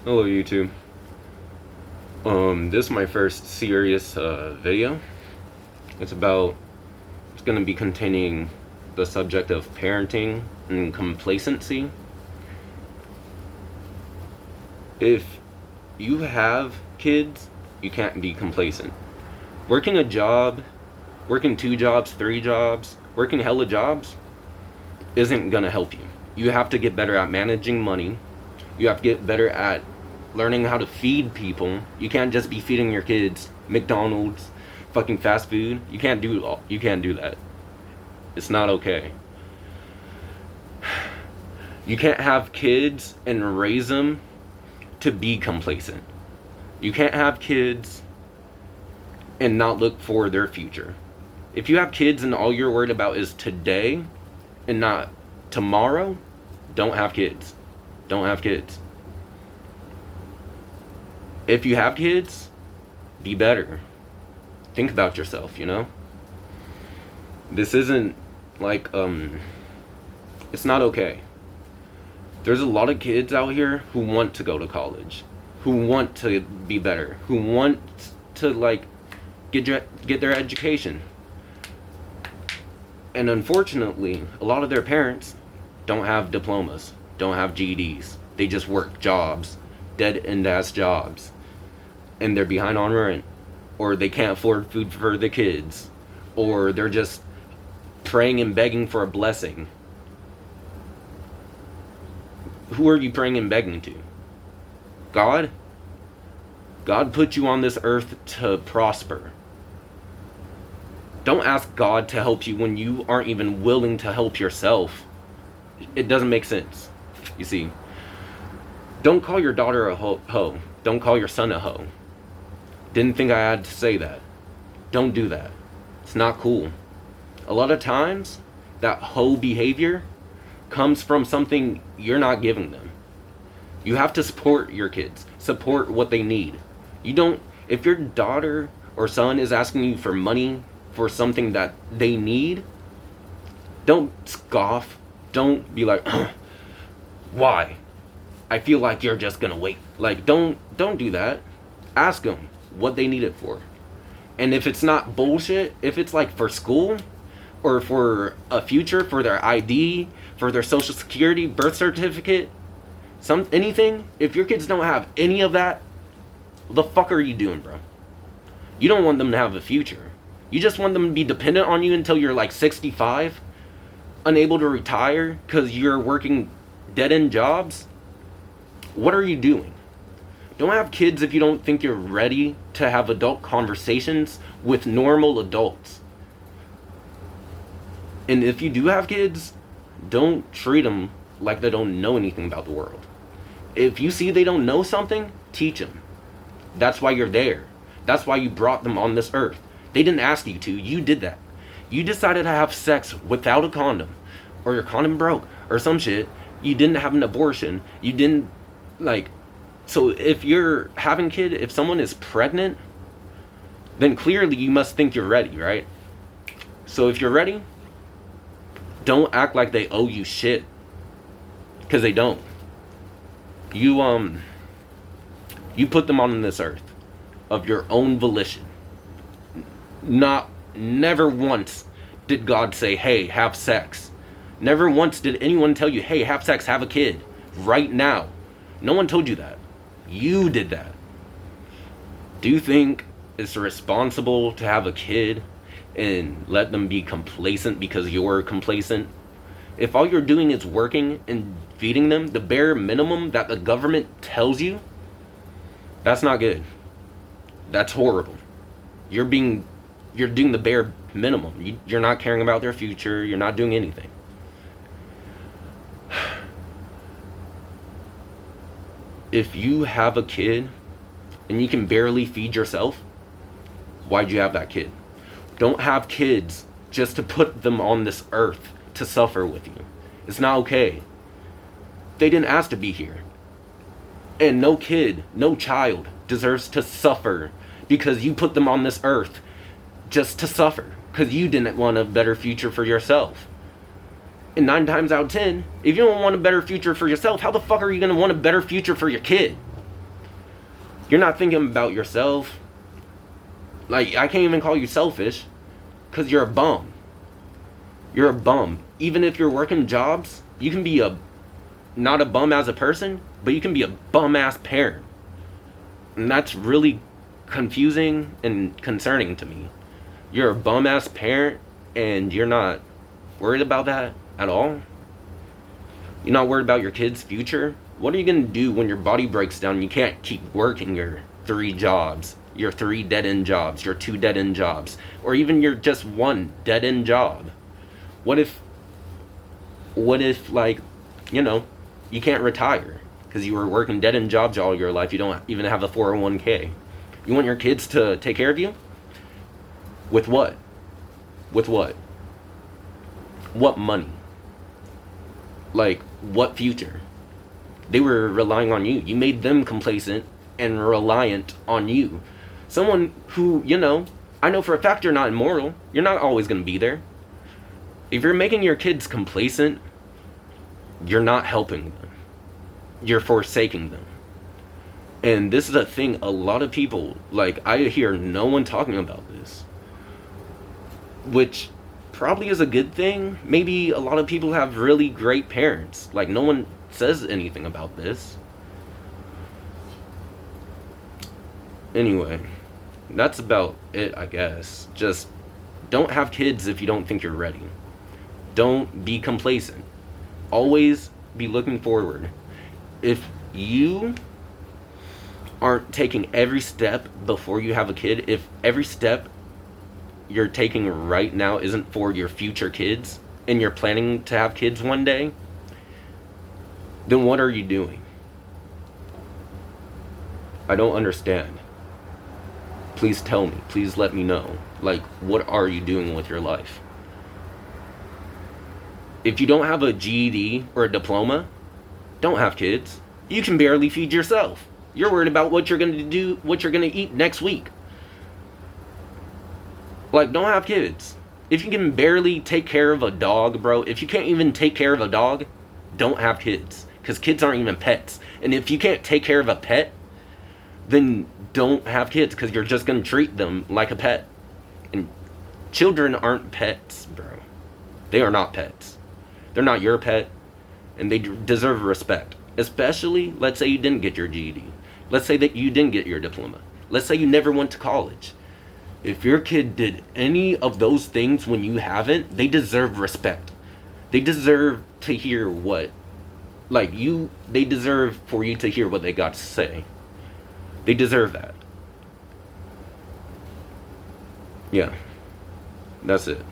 Hello YouTube. This is my first serious video. It's about, it's going to be containing the subject of parenting and complacency. If you have kids, you can't be complacent. Working a job, working 2 jobs, 3 jobs, working hella jobs isn't going to help you. You have to get better at managing money. You have to get better at learning how to feed people. You can't just be feeding your kids McDonald's, fucking fast food. You can't do that. It's not okay. You can't have kids and raise them to be complacent. You can't have kids and not look for their future. If you have kids and all you're worried about is today and not tomorrow, don't have kids. Don't have kids. If you have kids, be better. Think about yourself, you know? This isn't like, it's not okay. There's a lot of kids out here who want to go to college, who want to be better, who want to, like, get their education. And unfortunately, a lot of their parents don't have diplomas, don't have GEDs. They just work jobs, dead-end ass jobs. And they're behind on rent, or they can't afford food for the kids, or they're just praying and begging for a blessing. Who are you praying and begging to? God? God put you on this earth to prosper. Don't ask God to help you when you aren't even willing to help yourself. It doesn't make sense. You see, don't call your daughter a hoe. Don't call your son a hoe. Didn't think I had to say that. Don't do that. It's not cool. A lot of times, that hoe behavior comes from something you're not giving them. You have to support your kids. Support what they need. You don't, if your daughter or son is asking you for money for something that they need, don't scoff. Don't be like, why? I feel like you're just gonna wait. Like, don't do that. Ask them what they need it for. And if it's not bullshit, if it's like for school or for a future, for their ID, for their social security, birth certificate, anything, if your kids don't have any of that, what the fuck are you doing, bro? You don't want them to have a future. You just want them to be dependent on you until you're like 65, unable to retire because you're working dead-end jobs. What are you doing? Don't have kids if you don't think you're ready to have adult conversations with normal adults. And if you do have kids, don't treat them like they don't know anything about the world. If you see they don't know something, teach them. That's why you're there. That's why you brought them on this earth. They didn't ask you to. You did that. You decided to have sex without a condom, or your condom broke, or some shit. You didn't have an abortion. You didn't, like... So if you're having a kid, if someone is pregnant, then clearly you must think you're ready, right? So if you're ready, don't act like they owe you shit. Because they don't. You put them on this earth of your own volition. Never once did God say, hey, have sex. Never once did anyone tell you, hey, have sex, have a kid, right now. No one told you that. You did that. Do you think it's responsible to have a kid and let them be complacent because you're complacent? If all you're doing is working and feeding them the bare minimum that the government tells you, that's not good. That's horrible. You're doing the bare minimum. You're not caring about their future. You're not doing anything. If you have a kid and you can barely feed yourself, why'd you have that kid? Don't have kids just to put them on this earth to suffer with you. It's not okay. They didn't ask to be here. And no kid, no child deserves to suffer because you put them on this earth just to suffer because you didn't want a better future for yourself. And 9 times out of 10, if you don't want a better future for yourself, how the fuck are you going to want a better future for your kid? You're not thinking about yourself. Like, I can't even call you selfish, because you're a bum. You're a bum. Even if you're working jobs, you can be not a bum as a person, but you can be a bum ass parent. And that's really confusing and concerning to me. You're a bum ass parent and you're not worried about that at all. You're not worried about your kid's future. What are you going to do when your body breaks down and you can't keep working your 3 jobs, your 3 dead end jobs, your 2 dead end jobs, or even your just 1 dead end job? What if, like, you can't retire because you were working dead end jobs all your life? You don't even have a 401k. You want your kids to take care of you? With what? With what? What money? Like, what future? They were relying on you. You made them complacent and reliant on you. Someone who, I know for a fact you're not immoral. You're not always going to be there. If you're making your kids complacent, you're not helping them. You're forsaking them. And this is a thing a lot of people, like, I hear no one talking about this. Which probably is a good thing. Maybe a lot of people have really great parents. Like, no one says anything about this. Anyway, that's about it, I guess. Just don't have kids if you don't think you're ready. Don't be complacent. Always be looking forward. If you aren't taking every step before you have a kid, if every step you're taking right now isn't for your future kids, and you're planning to have kids one day, then what are you doing? I don't understand. Please tell me. Please let me know. Like, what are you doing with your life? If you don't have a GED or a diploma, don't have kids. You can barely feed yourself. You're worried about what you're going to do, what you're going to eat next week. Like, don't have kids. If you can barely take care of a dog, bro, if you can't even take care of a dog, don't have kids. Because kids aren't even pets. And if you can't take care of a pet, then don't have kids, because you're just going to treat them like a pet. And children aren't pets, bro. They are not pets. They're not your pet, and they deserve respect. Especially, let's say you didn't get your GED. Let's say that you didn't get your diploma. Let's say you never went to college. If your kid did any of those things when you haven't, they deserve respect. They deserve to hear they deserve for you to hear what they got to say. They deserve that. Yeah. That's it.